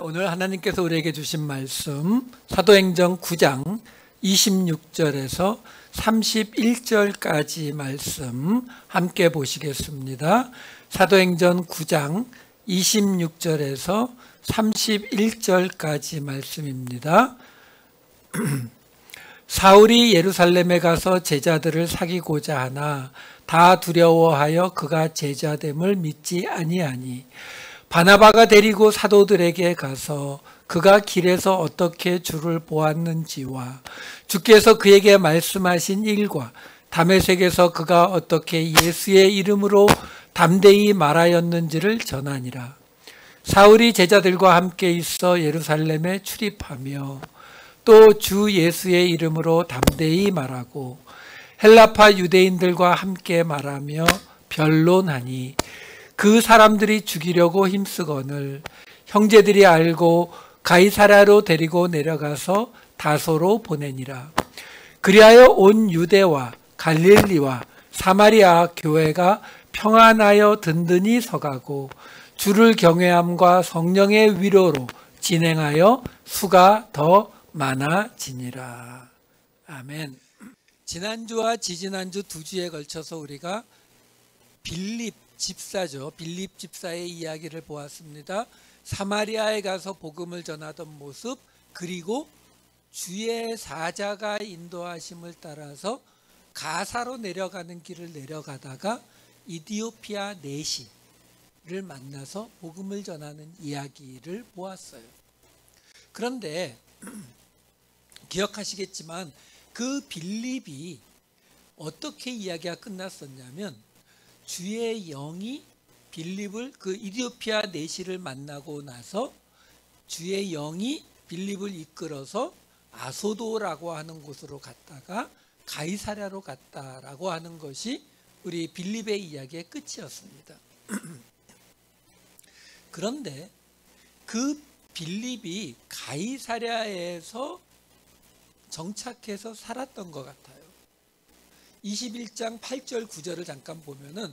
오늘 하나님께서 우리에게 주신 말씀 사도행전 9장 26절에서 31절까지 말씀 함께 보시겠습니다. 사도행전 9장 26절에서 31절까지 말씀입니다. 사울이 예루살렘에 가서 제자들을 사귀고자 하나 다 두려워하여 그가 제자됨을 믿지 아니하니 바나바가 데리고 사도들에게 가서 그가 길에서 어떻게 주를 보았는지와 주께서 그에게 말씀하신 일과 다메섹에서 그가 어떻게 예수의 이름으로 담대히 말하였는지를 전하니라. 사울이 제자들과 함께 있어 예루살렘에 출입하며 또 주 예수의 이름으로 담대히 말하고 헬라파 유대인들과 함께 말하며 변론하니 그 사람들이 죽이려고 힘쓰거늘 형제들이 알고 가이사랴로 데리고 내려가서 다소로 보내니라. 그리하여 온 유대와 갈릴리와 사마리아 교회가 평안하여 든든히 서가고 주를 경외함과 성령의 위로로 진행하여 수가 더 많아지니라. 아멘. 지난주와 지지난주 두 주에 걸쳐서 우리가 빌립 집사죠. 빌립 집사의 이야기를 보았습니다. 사마리아에 가서 복음을 전하던 모습, 그리고 주의 사자가 인도하심을 따라서 가사로 내려가는 길을 내려가다가 이디오피아 내시를 만나서 복음을 전하는 이야기를 보았어요. 그런데 기억하시겠지만 그 빌립이 어떻게 이야기가 끝났었냐면 주의 영이 빌립을 그 이디오피아 내시를 만나고 나서 주의 영이 빌립을 이끌어서 아소도라고 하는 곳으로 갔다가 가이사랴로 갔다라고 하는 것이 우리 빌립의 이야기의 끝이었습니다. 그런데 그 빌립이 가이사랴에서 정착해서 살았던 것 같아요. 21장 8절 9절을 잠깐 보면은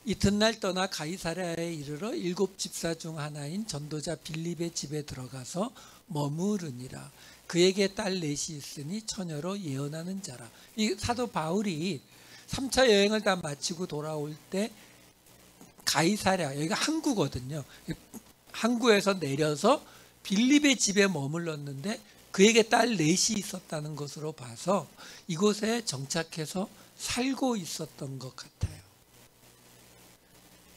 이튿날 떠나 가이사랴에 이르러 7 집사 중 하나인 전도자 빌립의 집에 들어가서 머무르니라. 그에게 딸 넷이 있으니 처녀로 예언하는 자라. 이 사도 바울이 3차 여행을 다 마치고 돌아올 때 가이사랴, 여기가 항구거든요. 항구에서 내려서 빌립의 집에 머물렀는데 그에게 딸 넷이 있었다는 것으로 봐서 이곳에 정착해서 살고 있었던 것 같아요.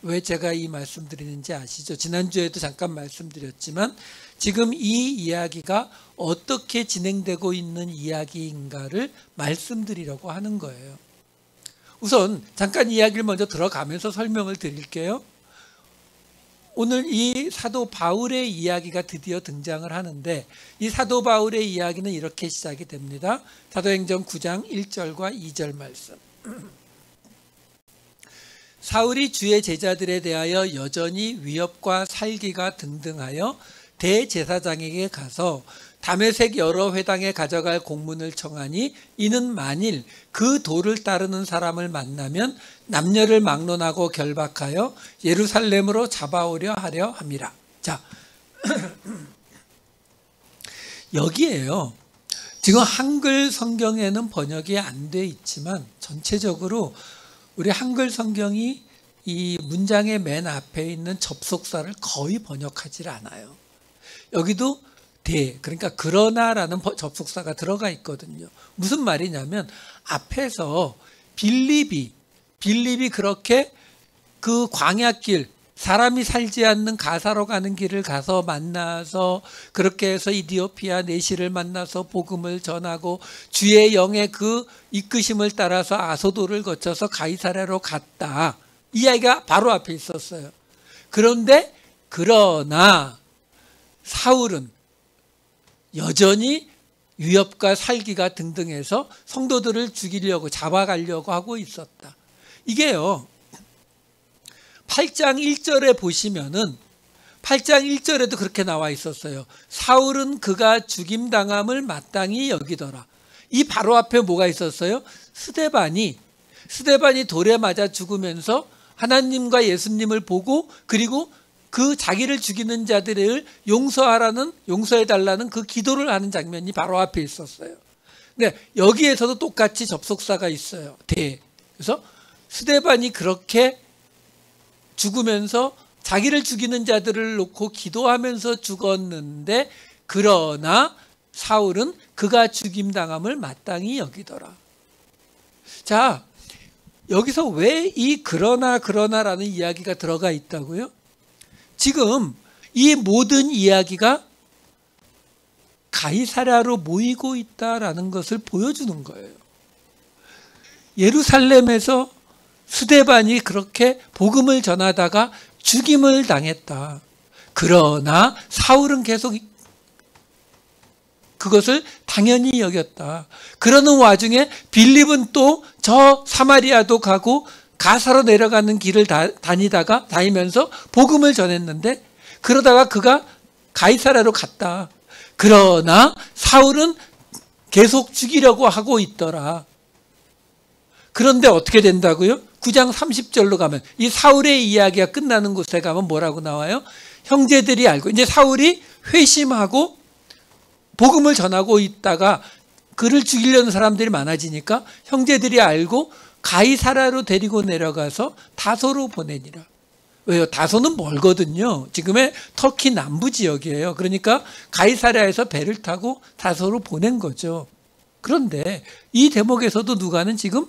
왜 제가 이 말씀 드리는지 아시죠? 지난주에도 잠깐 말씀드렸지만 지금 이 이야기가 어떻게 진행되고 있는 이야기인가를 말씀드리려고 하는 거예요. 우선 잠깐 이야기를 먼저 들어가면서 설명을 드릴게요. 오늘 이 사도 바울의 이야기가 드디어 등장을 하는데 이 사도 바울의 이야기는 이렇게 시작이 됩니다. 사도행전 9장 1절과 2절 말씀. 사울이 주의 제자들에 대하여 여전히 위협과 살기가 등등하여 대제사장에게 가서 다메섹 여러 회당에 가져갈 공문을 청하니 이는 만일 그 도를 따르는 사람을 만나면 남녀를 막론하고 결박하여 예루살렘으로 잡아오려 하려 함이라. 자, 여기에요. 지금 한글 성경에는 번역이 안 돼 있지만 전체적으로 우리 한글 성경이 이 문장의 맨 앞에 있는 접속사를 거의 번역하지 않아요. 여기도 그러니까 그러나라는 접속사가 들어가 있거든요. 무슨 말이냐면 앞에서 빌립이 그렇게 그 광야길, 사람이 살지 않는 가사로 가는 길을 가서 만나서 그렇게 해서 이디오피아 내시를 만나서 복음을 전하고 주의 영의 그 이끄심을 따라서 아소도를 거쳐서 가이사랴로 갔다. 이 이야기가 바로 앞에 있었어요. 그런데 그러나 사울은 여전히 위협과 살기가 등등해서 성도들을 죽이려고 잡아가려고 하고 있었다. 이게요 8장 1절에 보시면은 8장 1절에도 그렇게 나와 있었어요. 사울은 그가 죽임당함을 마땅히 여기더라. 이 바로 앞에 뭐가 있었어요? 스데반이 돌에 맞아 죽으면서 하나님과 예수님을 보고 그리고 그 자기를 죽이는 자들을 용서해달라는 그 기도를 하는 장면이 바로 앞에 있었어요. 근데 여기에서도 똑같이 접속사가 있어요. 그래서 스데반이 그렇게 죽으면서 자기를 죽이는 자들을 놓고 기도하면서 죽었는데, 그러나 사울은 그가 죽임당함을 마땅히 여기더라. 자, 여기서 왜 이 그러나라는 이야기가 들어가 있다고요? 지금 이 모든 이야기가 가이사랴로 모이고 있다라는 것을 보여주는 거예요. 예루살렘에서 스데반이 그렇게 복음을 전하다가 죽임을 당했다. 그러나 사울은 계속 그것을 당연히 여겼다. 그러는 와중에 빌립은 또 저 사마리아도 가고 가사로 내려가는 길을 다니면서 복음을 전했는데, 그러다가 그가 가이사랴로 갔다. 그러나 사울은 계속 죽이려고 하고 있더라. 그런데 어떻게 된다고요? 9장 30절로 가면, 이 사울의 이야기가 끝나는 곳에 가면 뭐라고 나와요? 형제들이 알고, 이제 사울이 회심하고 복음을 전하고 있다가 그를 죽이려는 사람들이 많아지니까 형제들이 알고 가이사랴로 데리고 내려가서 다소로 보내니라. 왜요? 다소는 멀거든요. 지금의 터키 남부 지역이에요. 그러니까 가이사랴에서 배를 타고 다소로 보낸 거죠. 그런데 이 대목에서도 누가는 지금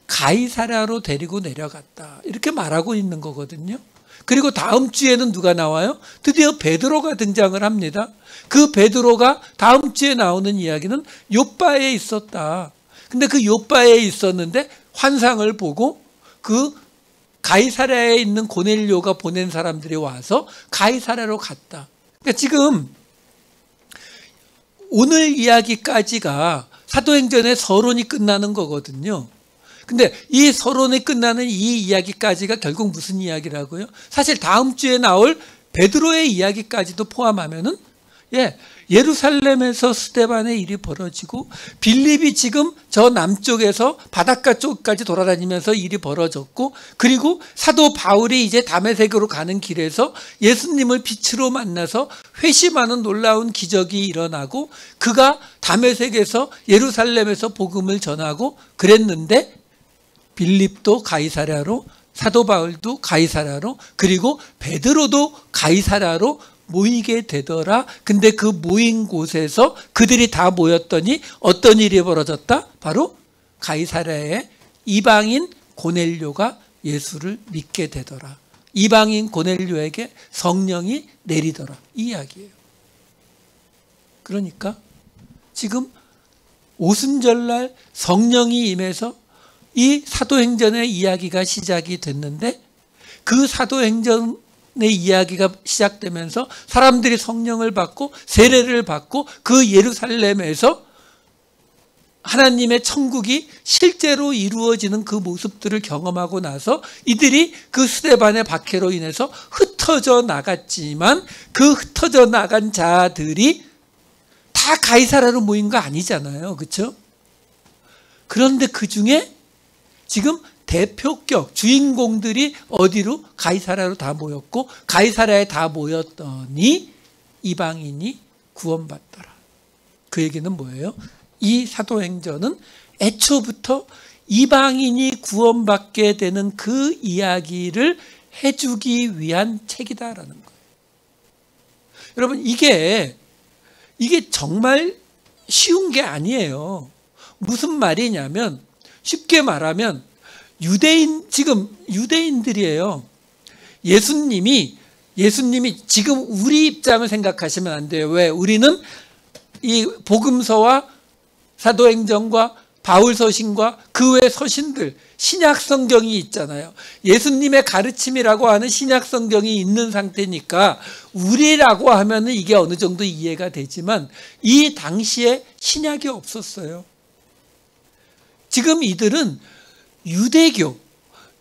가이사랴로 데리고 내려갔다, 이렇게 말하고 있는 거거든요. 그리고 다음 주에는 누가 나와요? 드디어 베드로가 등장을 합니다. 그 베드로가 다음 주에 나오는 이야기는 욥바에 있었다. 근데 그 욥바에 있었는데 환상을 보고 그 가이사랴에 있는 고넬료가 보낸 사람들이 와서 가이사랴로 갔다. 그러니까 지금 오늘 이야기까지가 사도행전의 서론이 끝나는 거거든요. 근데 이 서론이 끝나는 이 이야기까지가 결국 무슨 이야기라고요? 사실 다음 주에 나올 베드로의 이야기까지도 포함하면은, 예루살렘에서 스데반의 일이 벌어지고, 빌립이 지금 저 남쪽에서 바닷가 쪽까지 돌아다니면서 일이 벌어졌고, 그리고 사도 바울이 이제 다메섹으로 가는 길에서 예수님을 빛으로 만나서 회심하는 놀라운 기적이 일어나고, 그가 다메섹에서 예루살렘에서 복음을 전하고 그랬는데, 빌립도 가이사랴로, 사도 바울도 가이사랴로, 그리고 베드로도 가이사랴로 모이게 되더라. 근데 그 모인 곳에서 그들이 다 모였더니 어떤 일이 벌어졌다? 바로 가이사랴의 이방인 고넬료가 예수를 믿게 되더라. 이방인 고넬료에게 성령이 내리더라, 이 이야기예요. 그러니까 지금 오순절날 성령이 임해서 이 사도행전의 이야기가 시작이 됐는데, 그 사도행전의 이야기가 시작되면서 사람들이 성령을 받고 세례를 받고 그 예루살렘에서 하나님의 천국이 실제로 이루어지는 그 모습들을 경험하고 나서 이들이 그 스데반의 박해로 인해서 흩어져 나갔지만, 그 흩어져 나간 자들이 다 가이사랴로 모인 거 아니잖아요. 그렇죠? 그런데 그 중에 지금 대표격 주인공들이 어디로? 가이사랴로 다 모였고, 가이사랴에 다 모였더니 이방인이 구원받더라. 그 얘기는 뭐예요? 이 사도행전은 애초부터 이방인이 구원받게 되는 그 이야기를 해주기 위한 책이다라는 거예요. 여러분, 이게 정말 쉬운 게 아니에요. 무슨 말이냐면, 쉽게 말하면 지금 유대인들이에요. 예수님이 지금 우리 입장을 생각하시면 안 돼요. 왜? 우리는 이 복음서와 사도행전과 바울서신과 그 외 서신들, 신약성경이 있잖아요. 예수님의 가르침이라고 하는 신약성경이 있는 상태니까 우리라고 하면은 이게 어느 정도 이해가 되지만, 이 당시에 신약이 없었어요. 지금 이들은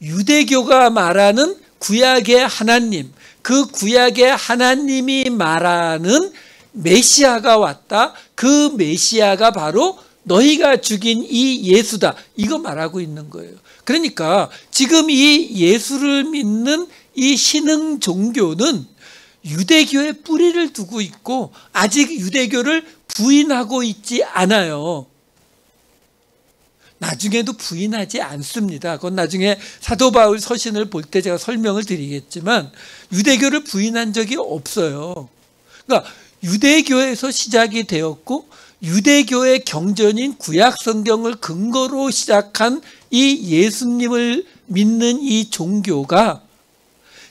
유대교가 말하는 구약의 하나님, 그 구약의 하나님이 말하는 메시아가 왔다. 그 메시아가 바로 너희가 죽인 이 예수다. 이거 말하고 있는 거예요. 그러니까 지금 이 예수를 믿는 이 신흥 종교는 유대교에 뿌리를 두고 있고 아직 유대교를 부인하고 있지 않아요. 나중에도 부인하지 않습니다. 그건 나중에 사도 바울 서신을 볼 때 제가 설명을 드리겠지만 유대교를 부인한 적이 없어요. 그러니까 유대교에서 시작이 되었고 유대교의 경전인 구약 성경을 근거로 시작한 이 예수님을 믿는 이 종교가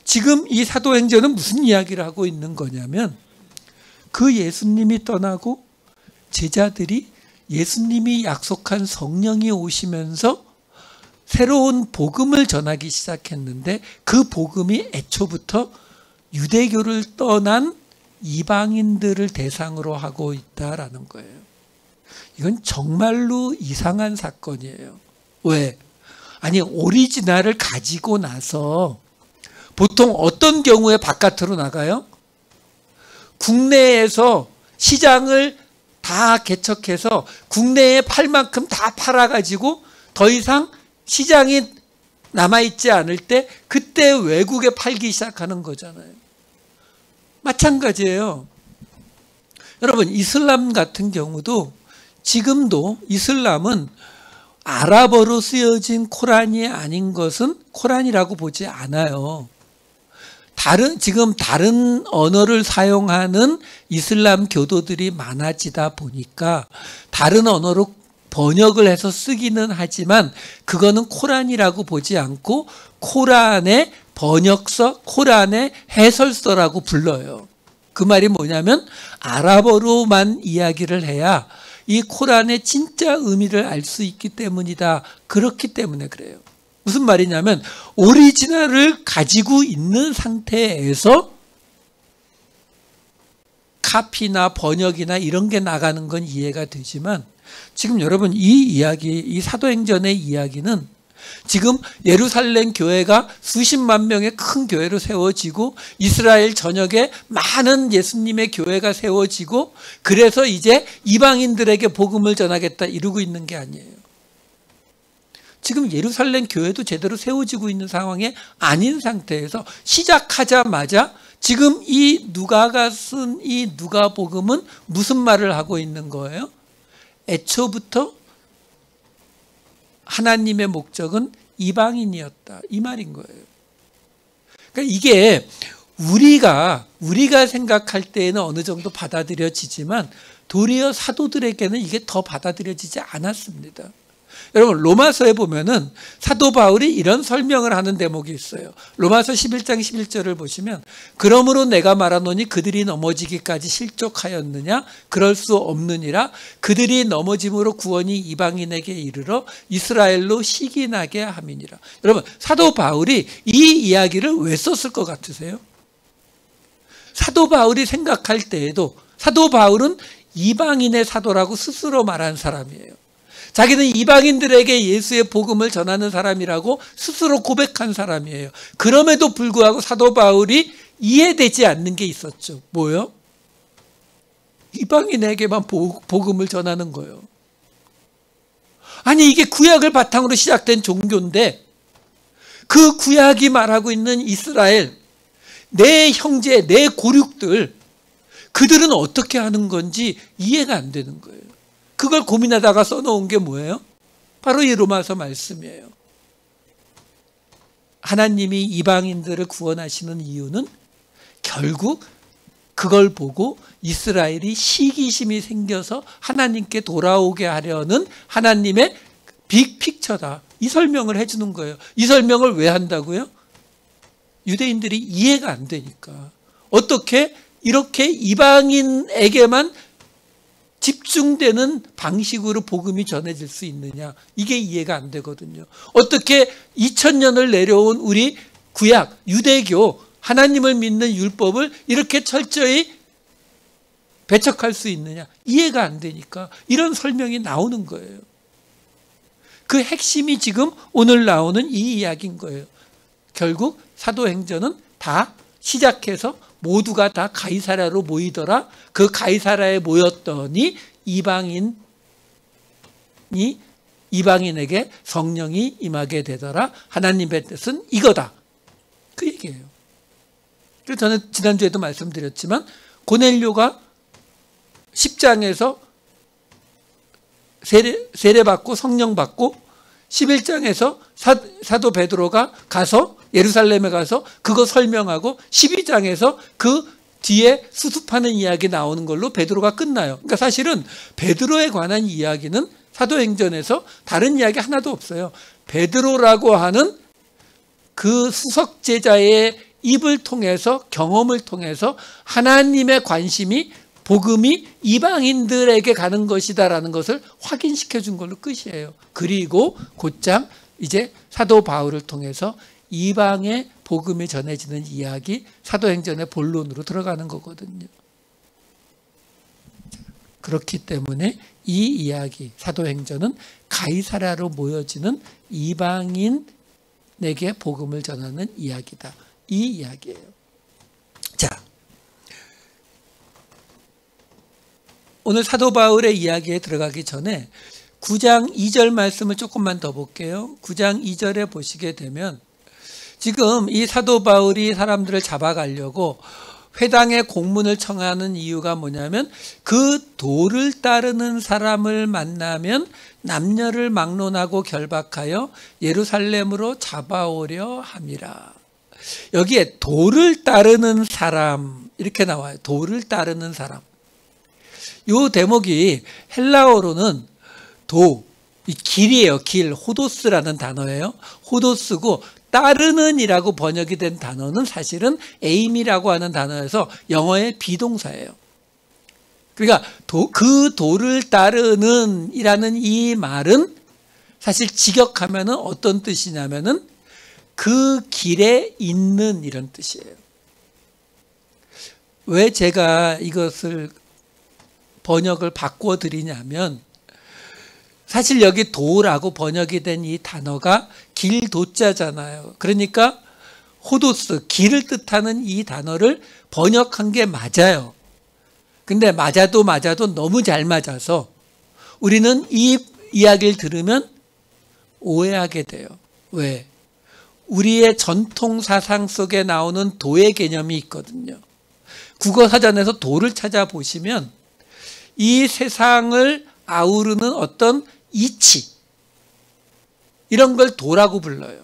지금 이 사도행전은 무슨 이야기를 하고 있는 거냐면 그 예수님이 떠나고 제자들이 예수님이 약속한 성령이 오시면서 새로운 복음을 전하기 시작했는데 그 복음이 애초부터 유대교를 떠난 이방인들을 대상으로 하고 있다라는 거예요. 이건 정말로 이상한 사건이에요. 왜? 아니 오리지널을 가지고 나서 보통 어떤 경우에 바깥으로 나가요? 국내에서 시장을 다 개척해서 국내에 팔 만큼 다 팔아가지고 더 이상 시장이 남아있지 않을 때 그때 외국에 팔기 시작하는 거잖아요. 마찬가지예요. 여러분 이슬람 같은 경우도 지금도 이슬람은 아랍어로 쓰여진 코란이 아닌 것은 코란이라고 보지 않아요. 지금 다른 언어를 사용하는 이슬람 교도들이 많아지다 보니까 다른 언어로 번역을 해서 쓰기는 하지만 그거는 코란이라고 보지 않고 코란의 번역서, 코란의 해설서라고 불러요. 그 말이 뭐냐면 아랍어로만 이야기를 해야 이 코란의 진짜 의미를 알 수 있기 때문이다. 그렇기 때문에 그래요. 무슨 말이냐면 오리지널을 가지고 있는 상태에서 카피나 번역이나 이런 게 나가는 건 이해가 되지만 지금 여러분 이 이야기, 이 사도행전의 이야기는 지금 예루살렘 교회가 수십만 명의 큰 교회로 세워지고 이스라엘 전역에 많은 예수님의 교회가 세워지고 그래서 이제 이방인들에게 복음을 전하겠다 이러고 있는 게 아니에요. 지금 예루살렘 교회도 제대로 세워지고 있는 상황에 아닌 상태에서 시작하자마자 지금 이 누가가 쓴 이 누가복음은 무슨 말을 하고 있는 거예요? 애초부터 하나님의 목적은 이방인이었다 이 말인 거예요. 그러니까 이게 우리가 생각할 때에는 어느 정도 받아들여지지만 도리어 사도들에게는 이게 더 받아들여지지 않았습니다. 여러분 로마서에 보면은 사도 바울이 이런 설명을 하는 대목이 있어요. 로마서 11장 11절을 보시면 그러므로 내가 말하노니 그들이 넘어지기까지 실족하였느냐 그럴 수 없느니라 그들이 넘어짐으로 구원이 이방인에게 이르러 이스라엘로 시기나게 함이니라. 여러분 사도 바울이 이 이야기를 왜 썼을 것 같으세요? 사도 바울이 생각할 때에도 사도 바울은 이방인의 사도라고 스스로 말한 사람이에요. 자기는 이방인들에게 예수의 복음을 전하는 사람이라고 스스로 고백한 사람이에요. 그럼에도 불구하고 사도 바울이 이해되지 않는 게 있었죠. 뭐요? 이방인에게만 복음을 전하는 거예요. 아니 이게 구약을 바탕으로 시작된 종교인데 그 구약이 말하고 있는 이스라엘, 내 형제, 내 고륙들 그들은 어떻게 하는 건지 이해가 안 되는 거예요. 그걸 고민하다가 써놓은 게 뭐예요? 바로 이 로마서 말씀이에요. 하나님이 이방인들을 구원하시는 이유는 결국 그걸 보고 이스라엘이 시기심이 생겨서 하나님께 돌아오게 하려는 하나님의 빅픽처다. 이 설명을 해주는 거예요. 이 설명을 왜 한다고요? 유대인들이 이해가 안 되니까. 어떻게 이렇게 이방인에게만 집중되는 방식으로 복음이 전해질 수 있느냐 이게 이해가 안 되거든요. 어떻게 2000년을 내려온 우리 구약 유대교 하나님을 믿는 율법을 이렇게 철저히 배척할 수 있느냐 이해가 안 되니까 이런 설명이 나오는 거예요. 그 핵심이 지금 오늘 나오는 이 이야기인 거예요. 결국 사도행전은 다 시작해서 모두가 다 가이사랴로 모이더라. 그 가이사랴에 모였더니 이방인에게 성령이 임하게 되더라. 하나님의 뜻은 이거다. 그 얘기예요. 저는 지난주에도 말씀드렸지만 고넬료가 10장에서 세례받고 성령 받고 11장에서 사도 베드로가 가서 예루살렘에 가서 그거 설명하고 12장에서 그 뒤에 수습하는 이야기 나오는 걸로 베드로가 끝나요. 그러니까 사실은 베드로에 관한 이야기는 사도행전에서 다른 이야기 하나도 없어요. 베드로라고 하는 그 수석 제자의 입을 통해서 경험을 통해서 하나님의 관심이 복음이 이방인들에게 가는 것이다라는 것을 확인시켜 준 걸로 끝이에요. 그리고 곧장 이제 사도 바울을 통해서 이방의 복음이 전해지는 이야기, 사도행전의 본론으로 들어가는 거거든요. 그렇기 때문에 이 이야기, 사도행전은 가이사랴로 모여지는 이방인에게 복음을 전하는 이야기다. 이 이야기예요. 자, 오늘 사도 바울의 이야기에 들어가기 전에 9장 2절 말씀을 조금만 더 볼게요. 9장 2절에 보시게 되면 지금 이 사도 바울이 사람들을 잡아가려고 회당에 공문을 청하는 이유가 뭐냐면 그 도를 따르는 사람을 만나면 남녀를 막론하고 결박하여 예루살렘으로 잡아오려 함이라. 여기에 도를 따르는 사람 이렇게 나와요. 도를 따르는 사람. 이 대목이 헬라어로는 도, 이 길이에요. 길, 호도스라는 단어예요. 호도스고 따르는 이라고 번역이 된 단어는 사실은 에임이라고 하는 단어여서 영어의 비동사예요. 그러니까 그 도를 따르는 이라는 이 말은 사실 직역하면은 어떤 뜻이냐면은 그 길에 있는 이런 뜻이에요. 왜 제가 이것을 번역을 바꾸어 드리냐면 사실 여기 도라고 번역이 된 이 단어가 길도자잖아요. 그러니까 호도스, 길을 뜻하는 이 단어를 번역한 게 맞아요. 근데 맞아도 너무 잘 맞아서 우리는 이 이야기를 들으면 오해하게 돼요. 왜? 우리의 전통 사상 속에 나오는 도의 개념이 있거든요. 국어사전에서 도를 찾아보시면 이 세상을 아우르는 어떤 이치, 이런 걸 도라고 불러요.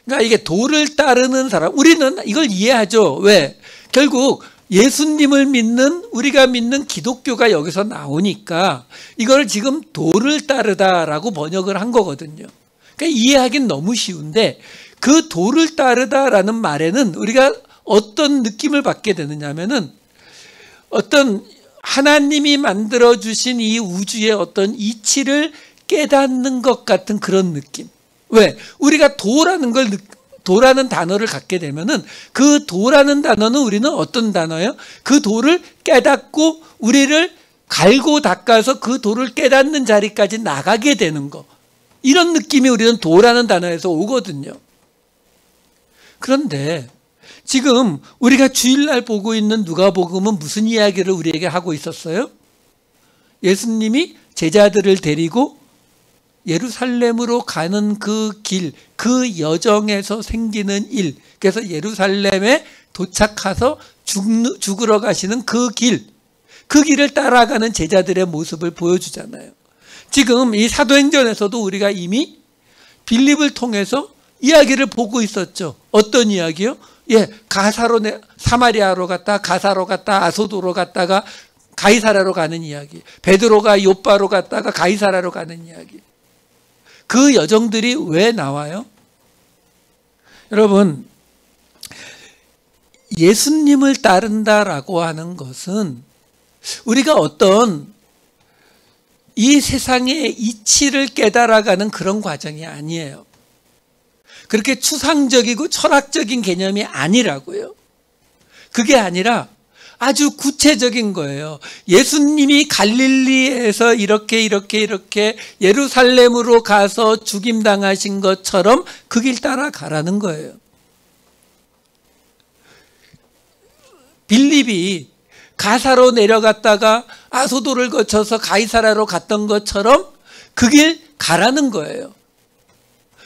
그러니까 이게 도를 따르는 사람, 우리는 이걸 이해하죠. 왜? 결국 예수님을 믿는, 우리가 믿는 기독교가 여기서 나오니까 이걸 지금 도를 따르다라고 번역을 한 거거든요. 그러니까 이해하기는 너무 쉬운데 그 도를 따르다라는 말에는 우리가 어떤 느낌을 받게 되느냐면은 어떤 하나님이 만들어주신 이 우주의 어떤 이치를 깨닫는 것 같은 그런 느낌. 왜? 우리가 도라는 단어를 갖게 되면은 그 도라는 단어는 우리는 어떤 단어예요? 그 도를 깨닫고 우리를 갈고 닦아서 그 도를 깨닫는 자리까지 나가게 되는 거. 이런 느낌이 우리는 도라는 단어에서 오거든요. 그런데 지금 우리가 주일날 보고 있는 누가복음은 무슨 이야기를 우리에게 하고 있었어요? 예수님이 제자들을 데리고 예루살렘으로 가는 그 길, 그 여정에서 생기는 일, 그래서 예루살렘에 도착해서 죽으러 가시는 그 길을 따라가는 제자들의 모습을 보여주잖아요. 지금 이 사도행전에서도 우리가 이미 빌립을 통해서 이야기를 보고 있었죠. 어떤 이야기요? 사마리아로 갔다, 가사로 갔다, 아소도로 갔다가 가이사랴로 가는 이야기. 베드로가 요빠로 갔다가 가이사랴로 가는 이야기. 그 여정들이 왜 나와요? 여러분, 예수님을 따른다라고 하는 것은 우리가 어떤 이 세상의 이치를 깨달아가는 그런 과정이 아니에요. 그렇게 추상적이고 철학적인 개념이 아니라고요. 그게 아니라 아주 구체적인 거예요. 예수님이 갈릴리에서 이렇게 예루살렘으로 가서 죽임당하신 것처럼 그 길 따라 가라는 거예요. 빌립이 가사로 내려갔다가 아소도를 거쳐서 가이사랴로 갔던 것처럼 그 길 가라는 거예요.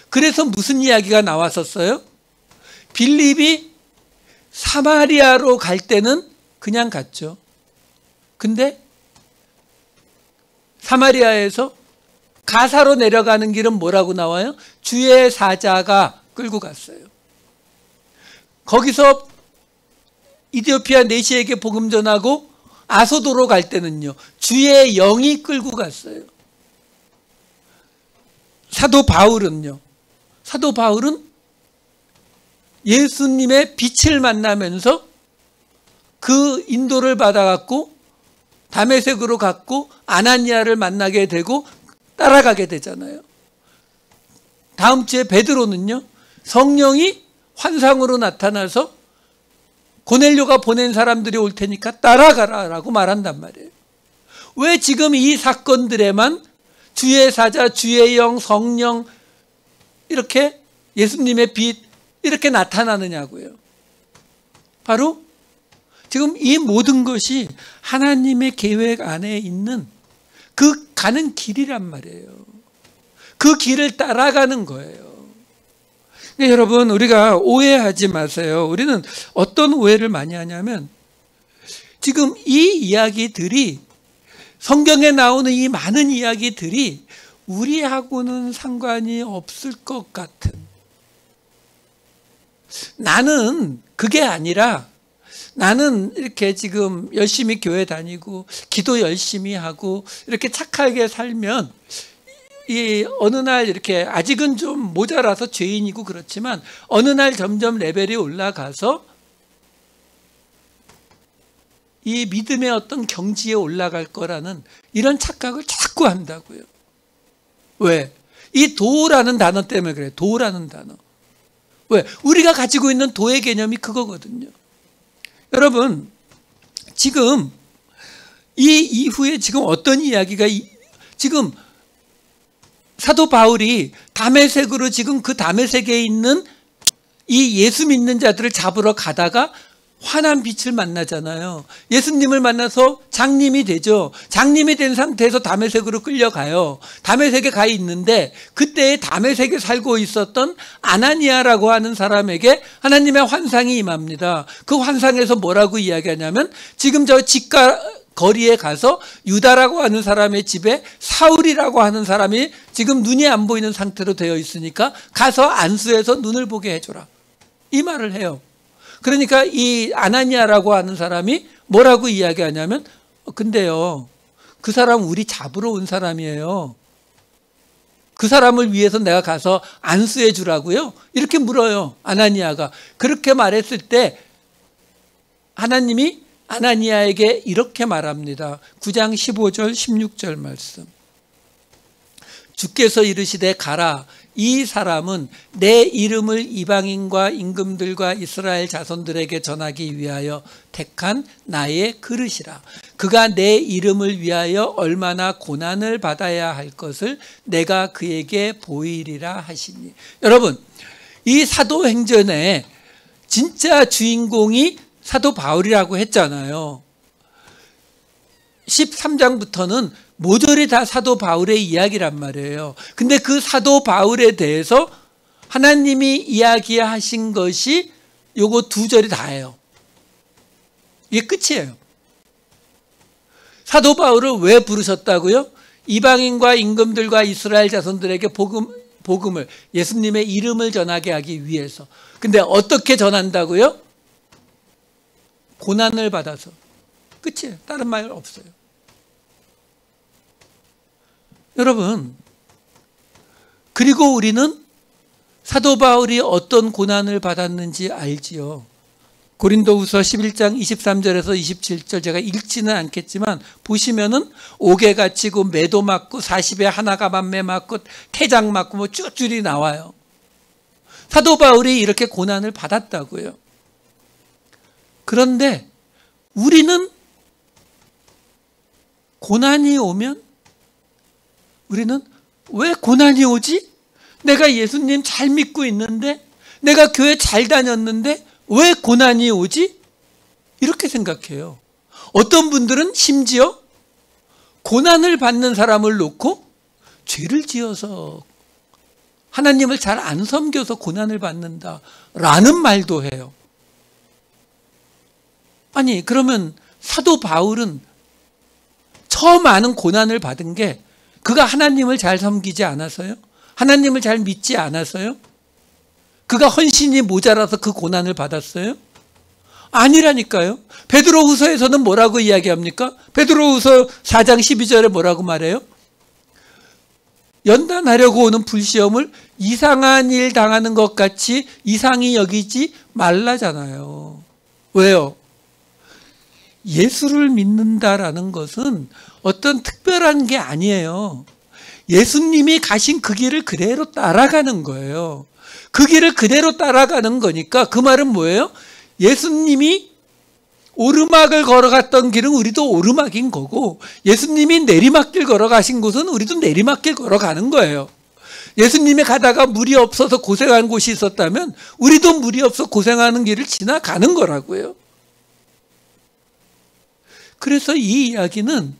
그래서 무슨 이야기가 나왔었어요? 빌립이 사마리아로 갈 때는 그냥 갔죠. 근데 사마리아에서 가사로 내려가는 길은 뭐라고 나와요? 주의 사자가 끌고 갔어요. 거기서 이디오피아 내시에게 복음 전하고 아소도로 갈 때는요, 주의 영이 끌고 갔어요. 사도 바울은 예수님의 빛을 만나면서 그 인도를 받아갖고 다메섹으로 갔고 아나니아를 만나게 되고 따라가게 되잖아요. 다음 주에 베드로는요, 성령이 환상으로 나타나서 고넬료가 보낸 사람들이 올 테니까 따라가라라고 말한단 말이에요. 왜 지금 이 사건들에만 주의 사자, 주의 영, 성령 이렇게 예수님의 빛 이렇게 나타나느냐고요. 바로 지금 이 모든 것이 하나님의 계획 안에 있는 그 가는 길이란 말이에요. 그 길을 따라가는 거예요. 여러분, 우리가 오해하지 마세요. 우리는 어떤 오해를 많이 하냐면, 지금 이 이야기들이, 성경에 나오는 이 많은 이야기들이 우리하고는 상관이 없을 것 같은, 나는 그게 아니라 나는 이렇게 지금 열심히 교회 다니고 기도 열심히 하고 이렇게 착하게 살면 이 어느 날 이렇게 아직은 좀 모자라서 죄인이고 그렇지만 어느 날 점점 레벨이 올라가서 이 믿음의 어떤 경지에 올라갈 거라는 이런 착각을 자꾸 한다고요. 왜? 이 도라는 단어 때문에 그래요. 도라는 단어. 왜? 우리가 가지고 있는 도의 개념이 그거거든요. 여러분, 지금 이 이후에 지금 어떤 이야기가 지금 사도 바울이 다메섹으로 지금 그 다메섹에 있는 이 예수 믿는 자들을 잡으러 가다가 환한 빛을 만나잖아요. 예수님을 만나서 장님이 되죠. 장님이 된 상태에서 다메섹으로 끌려가요. 다메섹에 가 있는데 그때 다메섹에 살고 있었던 아나니아라고 하는 사람에게 하나님의 환상이 임합니다. 그 환상에서 뭐라고 이야기하냐면, 지금 저 집가 거리에 가서 유다라고 하는 사람의 집에 사울이라고 하는 사람이 지금 눈이 안 보이는 상태로 되어 있으니까 가서 안수해서 눈을 보게 해줘라, 이 말을 해요. 그러니까 이 아나니아라고 하는 사람이 뭐라고 이야기하냐면, 근데요, 그 사람 우리 잡으러 온 사람이에요. 그 사람을 위해서 내가 가서 안수해 주라고요? 이렇게 물어요, 아나니아가. 그렇게 말했을 때 하나님이 아나니아에게 이렇게 말합니다. 9장 15절 16절 말씀. 주께서 이르시되 가라. 이 사람은 내 이름을 이방인과 임금들과 이스라엘 자손들에게 전하기 위하여 택한 나의 그릇이라. 그가 내 이름을 위하여 얼마나 고난을 받아야 할 것을 내가 그에게 보이리라 하시니. 여러분, 이 사도행전의 진짜 주인공이 사도 바울이라고 했잖아요. 13장부터는 모조리 다 사도 바울의 이야기란 말이에요. 근데 그 사도 바울에 대해서 하나님이 이야기하신 것이 요거 2절이 다예요. 이게 끝이에요. 사도 바울을 왜 부르셨다고요? 이방인과 임금들과 이스라엘 자손들에게 복음을, 예수님의 이름을 전하게 하기 위해서. 근데 어떻게 전한다고요? 고난을 받아서. 끝이에요. 다른 말 없어요. 여러분, 그리고 우리는 사도 바울이 어떤 고난을 받았는지 알지요. 고린도후서 11장 23절에서 27절 제가 읽지는 않겠지만 보시면은 옥에 갇히고 매도 맞고 40에 하나가 만매 맞고 태장 맞고 뭐 쭉줄이 나와요. 사도 바울이 이렇게 고난을 받았다고요. 그런데 우리는 고난이 오면 우리는 왜 고난이 오지? 내가 예수님 잘 믿고 있는데, 내가 교회 잘 다녔는데 왜 고난이 오지? 이렇게 생각해요. 어떤 분들은 심지어 고난을 받는 사람을 놓고 죄를 지어서 하나님을 잘 안 섬겨서 고난을 받는다라는 말도 해요. 아니 그러면 사도 바울은 처음 많은 고난을 받은 게 그가 하나님을 잘 섬기지 않아서요? 하나님을 잘 믿지 않아서요? 그가 헌신이 모자라서 그 고난을 받았어요? 아니라니까요. 베드로후서에서는 뭐라고 이야기합니까? 베드로후서 4장 12절에 뭐라고 말해요? 연단하려고 오는 불시험을 이상한 일 당하는 것 같이 이상히 여기지 말라잖아요. 왜요? 예수를 믿는다라는 것은 어떤 특별한 게 아니에요. 예수님이 가신 그 길을 그대로 따라가는 거예요. 그 길을 그대로 따라가는 거니까 그 말은 뭐예요? 예수님이 오르막을 걸어갔던 길은 우리도 오르막인 거고, 예수님이 내리막길 걸어가신 곳은 우리도 내리막길 걸어가는 거예요. 예수님이 가다가 물이 없어서 고생한 곳이 있었다면 우리도 물이 없어 고생하는 길을 지나가는 거라고요. 그래서 이 이야기는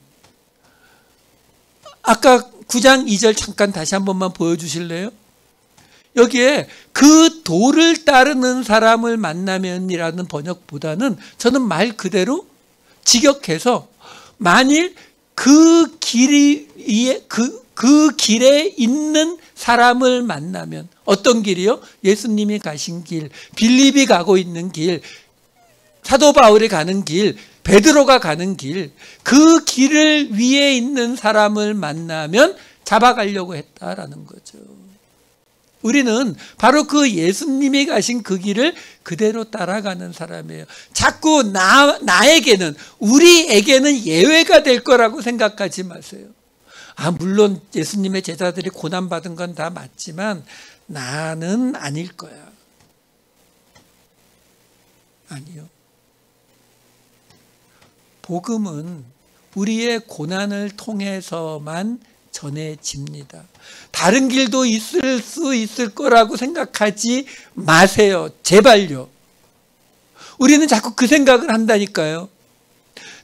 아까 9장 2절 잠깐 다시 한 번만 보여주실래요? 여기에 그 도를 따르는 사람을 만나면이라는 번역보다는 저는 말 그대로 직역해서 만일 그 길에 그 길에 있는 사람을 만나면, 어떤 길이요? 예수님이 가신 길, 빌립이 가고 있는 길, 사도 바울이 가는 길, 베드로가 가는 길, 그 길을 위에 있는 사람을 만나면 잡아가려고 했다라는 거죠. 우리는 바로 그 예수님이 가신 그 길을 그대로 따라가는 사람이에요. 자꾸 나에게는, 우리에게는 예외가 될 거라고 생각하지 마세요. 물론 예수님의 제자들이 고난받은 건 다 맞지만 나는 아닐 거야. 아니요. 복음은 우리의 고난을 통해서만 전해집니다. 다른 길도 있을 수 있을 거라고 생각하지 마세요. 제발요. 우리는 자꾸 그 생각을 한다니까요.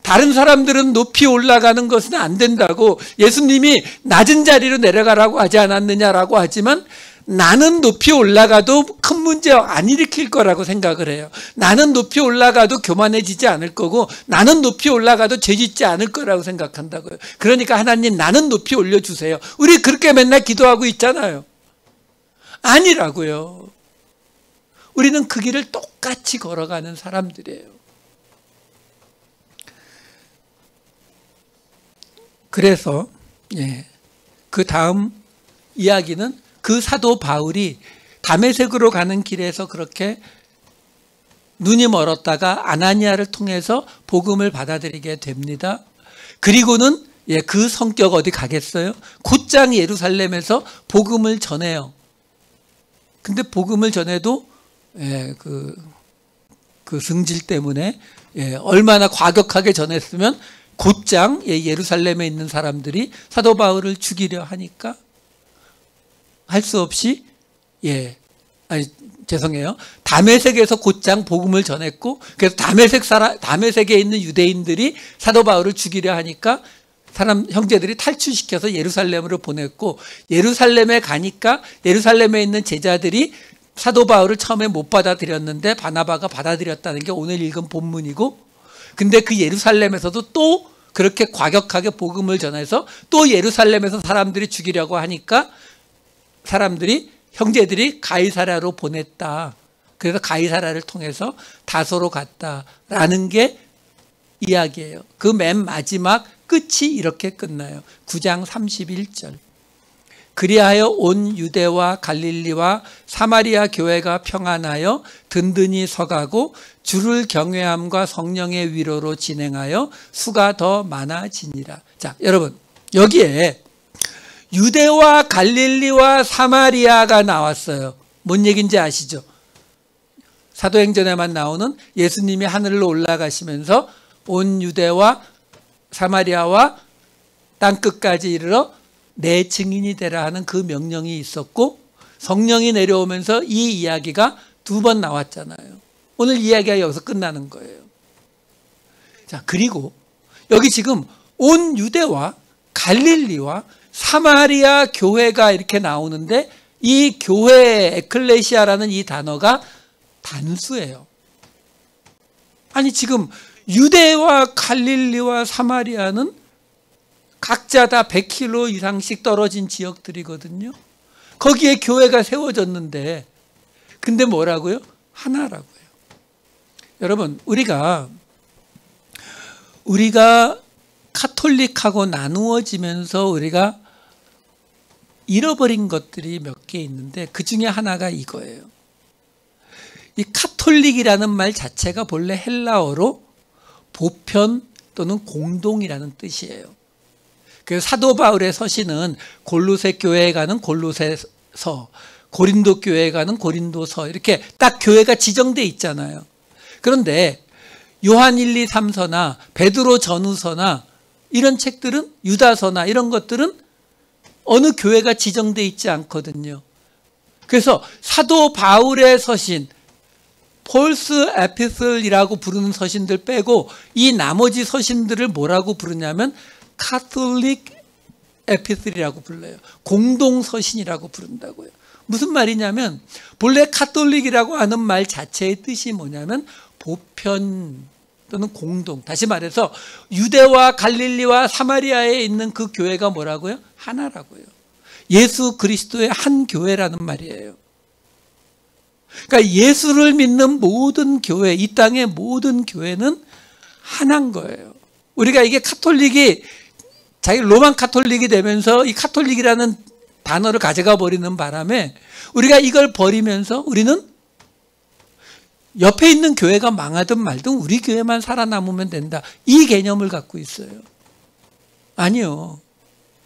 다른 사람들은 높이 올라가는 것은 안 된다고 예수님이 낮은 자리로 내려가라고 하지 않았느냐라고 하지만, 나는 높이 올라가도 큰 문제 안 일으킬 거라고 생각을 해요. 나는 높이 올라가도 교만해지지 않을 거고, 나는 높이 올라가도 죄짓지 않을 거라고 생각한다고요. 그러니까 하나님, 나는 높이 올려주세요. 우리 그렇게 맨날 기도하고 있잖아요. 아니라고요. 우리는 그 길을 똑같이 걸어가는 사람들이에요. 그래서 그 다음 이야기는 그 사도 바울이 다메섹으로 가는 길에서 그렇게 눈이 멀었다가 아나니아를 통해서 복음을 받아들이게 됩니다. 그리고는 그 성격 어디 가겠어요? 곧장 예루살렘에서 복음을 전해요. 근데 복음을 전해도 그 승질 때문에 얼마나 과격하게 전했으면 곧장 예루살렘에 있는 사람들이 사도 바울을 죽이려 하니까 할 수 없이 다메섹에서 곧장 복음을 전했고, 그래서 다메섹에 있는 유대인들이 사도 바울을 죽이려 하니까 형제들이 탈출시켜서 예루살렘으로 보냈고, 예루살렘에 가니까 예루살렘에 있는 제자들이 사도 바울을 처음에 못 받아들였는데 바나바가 받아들였다는 게 오늘 읽은 본문이고, 근데 그 예루살렘에서도 또 그렇게 과격하게 복음을 전해서 또 예루살렘에서 사람들이 죽이려고 하니까 형제들이 가이사랴로 보냈다. 그래서 가이사랴를 통해서 다소로 갔다라는 게 이야기예요. 그 맨 마지막 끝이 이렇게 끝나요. 9장 31절. 그리하여 온 유대와 갈릴리와 사마리아 교회가 평안하여 든든히 서가고 주를 경외함과 성령의 위로로 진행하여 수가 더 많아지니라. 자, 여러분, 여기에 유대와 갈릴리와 사마리아가 나왔어요. 뭔 얘기인지 아시죠? 사도행전에만 나오는 예수님이 하늘로 올라가시면서 온 유대와 사마리아와 땅끝까지 이르러 내 증인이 되라 하는 그 명령이 있었고, 성령이 내려오면서 이 이야기가 2번 나왔잖아요. 오늘 이야기가 여기서 끝나는 거예요. 자, 그리고 여기 지금 온 유대와 갈릴리와 사마리아 교회가 이렇게 나오는데, 이 교회, 에클레시아라는 이 단어가 단수예요. 아니 지금 유대와 갈릴리와 사마리아는 각자 다 100km 이상씩 떨어진 지역들이거든요. 거기에 교회가 세워졌는데, 근데 뭐라고요? 하나라고요. 여러분, 우리가 카톨릭하고 나누어지면서 우리가 잃어버린 것들이 몇 개 있는데, 그 중에 하나가 이거예요. 이 카톨릭이라는 말 자체가 본래 헬라어로 보편 또는 공동이라는 뜻이에요. 그래서 사도 바울의 서신은 골로새 교회에 가는 골로새서, 고린도 교회에 가는 고린도서, 이렇게 딱 교회가 지정돼 있잖아요. 그런데 요한 1, 2, 3서나 베드로 전후서나 이런 책들은, 유다서나 이런 것들은 어느 교회가 지정돼 있지 않거든요. 그래서 사도 바울의 서신, 폴스 에피슬이라고 부르는 서신들 빼고 이 나머지 서신들을 뭐라고 부르냐면 카톨릭 에피슬이라고 불러요. 공동서신이라고 부른다고요. 무슨 말이냐면 본래 카톨릭이라고 하는 말 자체의 뜻이 뭐냐면 보편 또는 공동. 다시 말해서 유대와 갈릴리와 사마리아에 있는 그 교회가 뭐라고요? 하나라고요. 예수 그리스도의 한 교회라는 말이에요. 그러니까 예수를 믿는 모든 교회, 이 땅의 모든 교회는 하나인 거예요. 우리가 이게 카톨릭이 자기 로만 카톨릭이 되면서 이 카톨릭이라는 단어를 가져가 버리는 바람에 우리가 이걸 버리면서 우리는 옆에 있는 교회가 망하든 말든 우리 교회만 살아남으면 된다, 이 개념을 갖고 있어요. 아니요,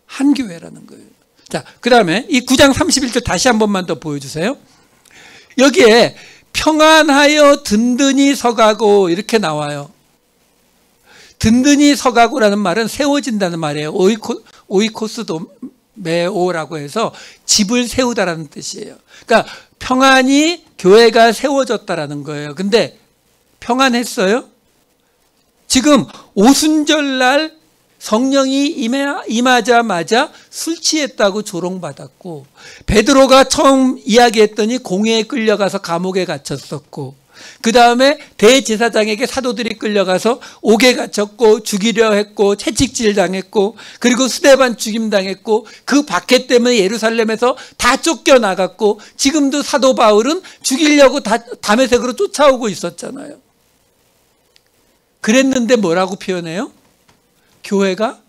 한 교회라는 거예요. 자, 그 다음에 이 9장 31절 다시 한 번만 더 보여주세요. 여기에 평안하여 든든히 서가고 이렇게 나와요. 든든히 서가고라는 말은 세워진다는 말이에요. 오이코스도메오라고 해서 집을 세우다라는 뜻이에요. 그러니까 평안히 교회가 세워졌다라는 거예요. 근데 평안했어요? 지금 오순절날 성령이 임하자마자 술 취했다고 조롱받았고, 베드로가 처음 이야기했더니 공회에 끌려가서 감옥에 갇혔었고, 그 다음에 대제사장에게 사도들이 끌려가서 옥에 갇혔고 죽이려 했고 채찍질 당했고, 그리고 스데반 죽임 당했고, 그 박해 때문에 예루살렘에서 다 쫓겨나갔고, 지금도 사도 바울은 죽이려고 다메섹으로 쫓아오고 있었잖아요. 그랬는데 뭐라고 표현해요? 교회가,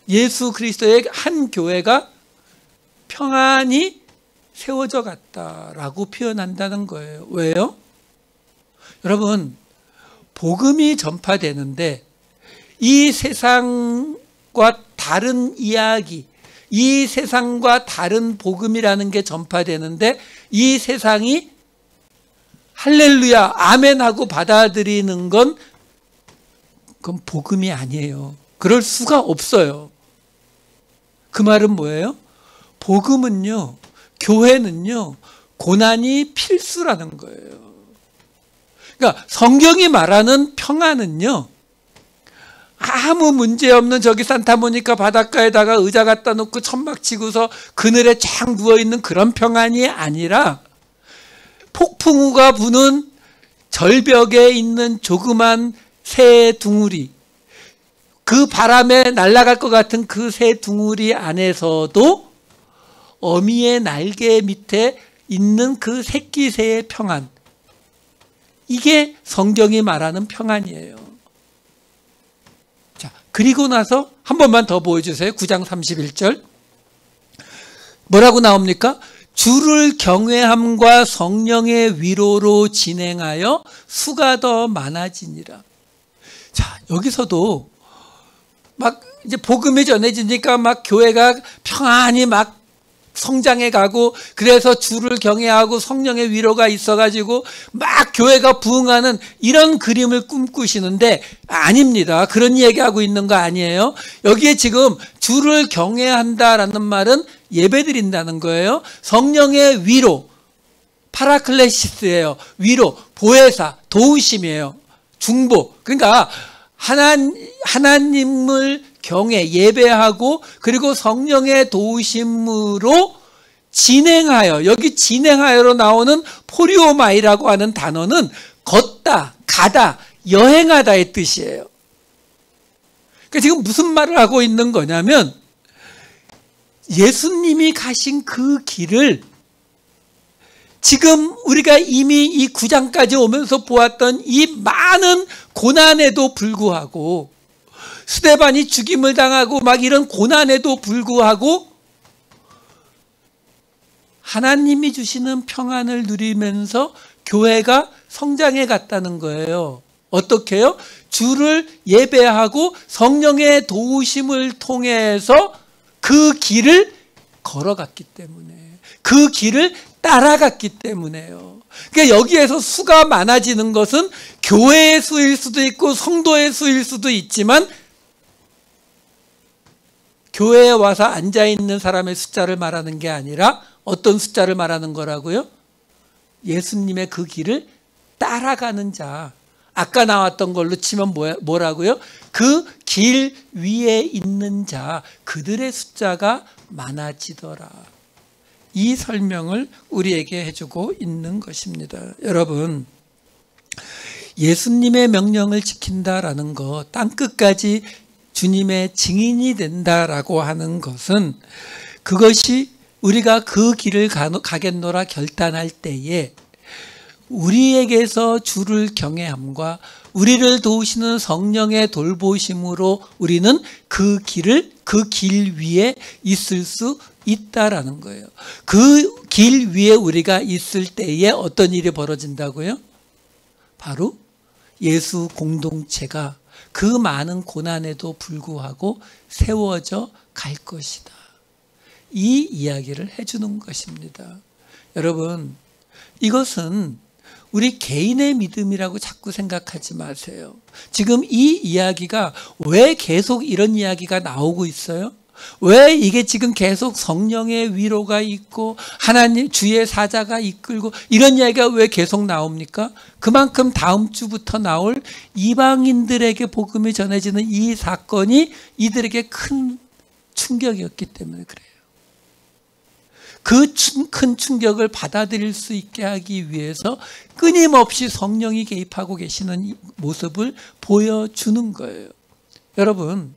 예수 그리스도의 한 교회가 평안히 세워져 갔다라고 표현한다는 거예요. 왜요? 여러분, 복음이 전파되는데 이 세상과 다른 이야기, 이 세상과 다른 복음이라는 게 전파되는데 이 세상이 할렐루야 아멘 하고 받아들이는 건 그건 복음이 아니에요. 그럴 수가 없어요. 그 말은 뭐예요? 복음은요, 교회는요, 고난이 필수라는 거예요. 그러니까 성경이 말하는 평안은요, 아무 문제 없는 저기 산타모니카 바닷가에다가 의자 갖다 놓고 천막 치고서 그늘에 쫙 누워있는 그런 평안이 아니라 폭풍우가 부는 절벽에 있는 조그만 새 둥우리, 그 바람에 날아갈 것 같은 그 새 둥우리 안에서도 어미의 날개 밑에 있는 그 새끼 새의 평안, 이게 성경이 말하는 평안이에요. 자, 그리고 나서 한 번만 더 보여주세요. 9장 31절 뭐라고 나옵니까? 주를 경외함과 성령의 위로로 진행하여 수가 더 많아지니라. 자, 여기서도 막 이제 복음이 전해지니까 막 교회가 평안히 막 성장해 가고, 그래서 주를 경외하고 성령의 위로가 있어가지고 막 교회가 부흥하는 이런 그림을 꿈꾸시는데 아닙니다. 그런 얘기하고 있는 거 아니에요. 여기에 지금 주를 경외한다라는 말은 예배드린다는 거예요. 성령의 위로, 파라클레시스예요. 위로, 보혜사, 도우심이에요. 중보. 그러니까 하나님을 경외, 예배하고, 그리고 성령의 도우심으로 진행하여, 여기 진행하여로 나오는 포리오마이라고 하는 단어는 걷다, 가다, 여행하다의 뜻이에요. 그러니까 지금 무슨 말을 하고 있는 거냐면 예수님이 가신 그 길을 지금 우리가 이미 이 9장까지 오면서 보았던 이 많은 고난에도 불구하고 스데반이 죽임을 당하고 막 이런 고난에도 불구하고 하나님이 주시는 평안을 누리면서 교회가 성장해 갔다는 거예요. 어떻게요? 주를 예배하고 성령의 도우심을 통해서 그 길을 걸어갔기 때문에, 그 길을 따라갔기 때문에요. 그러니까 여기에서 수가 많아지는 것은 교회의 수일 수도 있고 성도의 수일 수도 있지만 교회에 와서 앉아있는 사람의 숫자를 말하는 게 아니라 어떤 숫자를 말하는 거라고요? 예수님의 그 길을 따라가는 자. 아까 나왔던 걸로 치면 뭐라고요? 그 길 위에 있는 자, 그들의 숫자가 많아지더라. 이 설명을 우리에게 해주고 있는 것입니다. 여러분, 예수님의 명령을 지킨다라는 것, 땅끝까지 주님의 증인이 된다라고 하는 것은 그것이 우리가 그 길을 가겠노라 결단할 때에 우리에게서 주를 경외함과 우리를 도우시는 성령의 돌보심으로 우리는 그 길 위에 있을 수 있다라는 거예요. 그 길 위에 우리가 있을 때에 어떤 일이 벌어진다고요? 바로 예수 공동체가 그 많은 고난에도 불구하고 세워져 갈 것이다. 이 이야기를 해주는 것입니다. 여러분, 이것은 우리 개인의 믿음이라고 자꾸 생각하지 마세요. 지금 이 이야기가 왜 계속 이런 이야기가 나오고 있어요? 왜 이게 지금 계속 성령의 위로가 있고 하나님 주의 사자가 이끌고 이런 이야기가 왜 계속 나옵니까? 그만큼 다음 주부터 나올 이방인들에게 복음이 전해지는 이 사건이 이들에게 큰 충격이었기 때문에 그래요. 그 큰 충격을 받아들일 수 있게 하기 위해서 끊임없이 성령이 개입하고 계시는 모습을 보여주는 거예요. 여러분,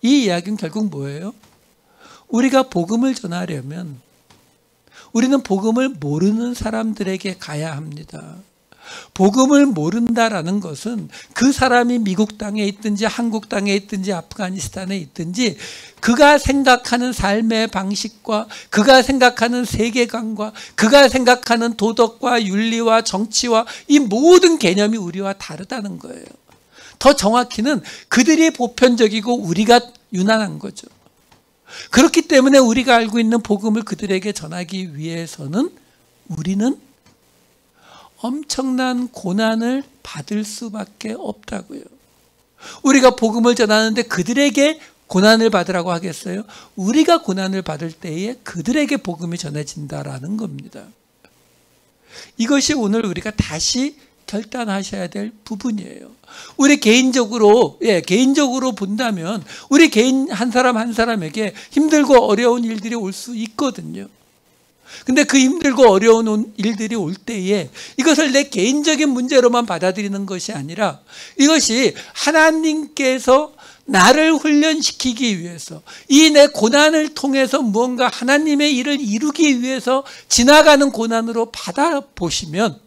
이 이야기는 결국 뭐예요? 우리가 복음을 전하려면 우리는 복음을 모르는 사람들에게 가야 합니다. 복음을 모른다라는 것은 그 사람이 미국 땅에 있든지 한국 땅에 있든지 아프가니스탄에 있든지 그가 생각하는 삶의 방식과 그가 생각하는 세계관과 그가 생각하는 도덕과 윤리와 정치와 이 모든 개념이 우리와 다르다는 거예요. 더 정확히는 그들이 보편적이고 우리가 유난한 거죠. 그렇기 때문에 우리가 알고 있는 복음을 그들에게 전하기 위해서는 우리는 엄청난 고난을 받을 수밖에 없다고요. 우리가 복음을 전하는데 그들에게 고난을 받으라고 하겠어요? 우리가 고난을 받을 때에 그들에게 복음이 전해진다라는 겁니다. 이것이 오늘 우리가 다시 결단하셔야 될 부분이에요. 우리 개인적으로 본다면 우리 개인 한 사람 한 사람에게 힘들고 어려운 일들이 올 수 있거든요. 근데 그 힘들고 어려운 일들이 올 때에 이것을 내 개인적인 문제로만 받아들이는 것이 아니라 이것이 하나님께서 나를 훈련시키기 위해서 이 내 고난을 통해서 무언가 하나님의 일을 이루기 위해서 지나가는 고난으로 받아보시면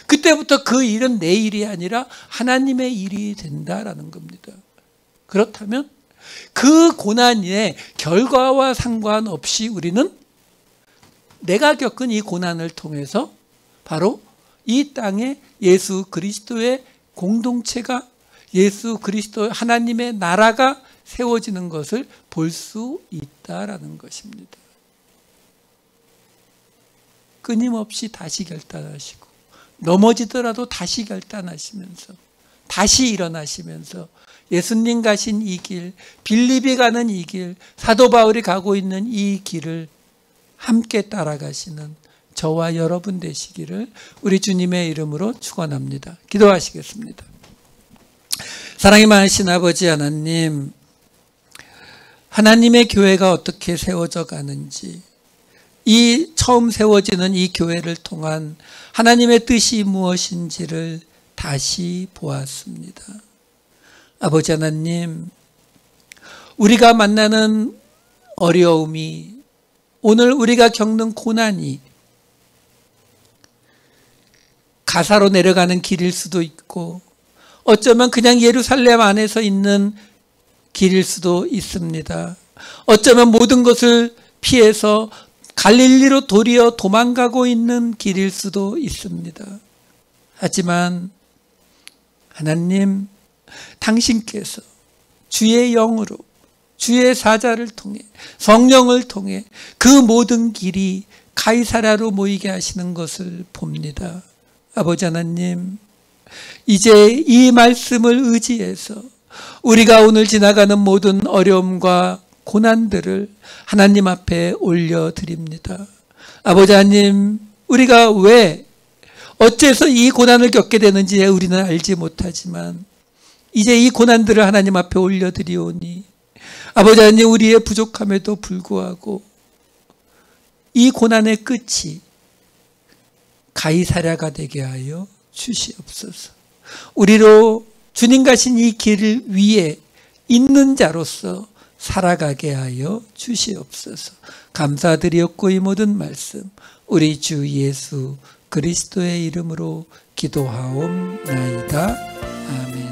그때부터 그 일은 내 일이 아니라 하나님의 일이 된다라는 겁니다. 그렇다면 그 고난의 결과와 상관없이 우리는 내가 겪은 이 고난을 통해서 바로 이 땅에 예수 그리스도의 공동체가 예수 그리스도 하나님의 나라가 세워지는 것을 볼 수 있다라는 것입니다. 끊임없이 다시 결단하시고 넘어지더라도 다시 결단하시면서 다시 일어나시면서 예수님 가신 이 길, 빌립이 가는 이 길, 사도 바울이 가고 있는 이 길을 함께 따라가시는 저와 여러분 되시기를 우리 주님의 이름으로 축원합니다. 기도하시겠습니다. 사랑이 많으신 아버지 하나님, 하나님의 교회가 어떻게 세워져 가는지, 이 처음 세워지는 이 교회를 통한 하나님의 뜻이 무엇인지를 다시 보았습니다. 아버지 하나님, 우리가 만나는 어려움이, 오늘 우리가 겪는 고난이 가사로 내려가는 길일 수도 있고, 어쩌면 그냥 예루살렘 안에서 있는 길일 수도 있습니다. 어쩌면 모든 것을 피해서 갈릴리로 도리어 도망가고 있는 길일 수도 있습니다. 하지만 하나님, 당신께서 주의 영으로, 주의 사자를 통해, 성령을 통해 그 모든 길이 가이사랴로 모이게 하시는 것을 봅니다. 아버지 하나님, 이제 이 말씀을 의지해서 우리가 오늘 지나가는 모든 어려움과 고난들을 하나님 앞에 올려드립니다. 아버지 하나님, 우리가 왜 어째서 이 고난을 겪게 되는지 우리는 알지 못하지만 이제 이 고난들을 하나님 앞에 올려드리오니, 아버지 하나님, 우리의 부족함에도 불구하고 이 고난의 끝이 가이사랴가 되게 하여 주시옵소서. 우리로 주님 가신 이 길 위에 있는 자로서 살아가게 하여 주시옵소서. 감사드리옵고 이 모든 말씀 우리 주 예수 그리스도의 이름으로 기도하옵나이다. 아멘.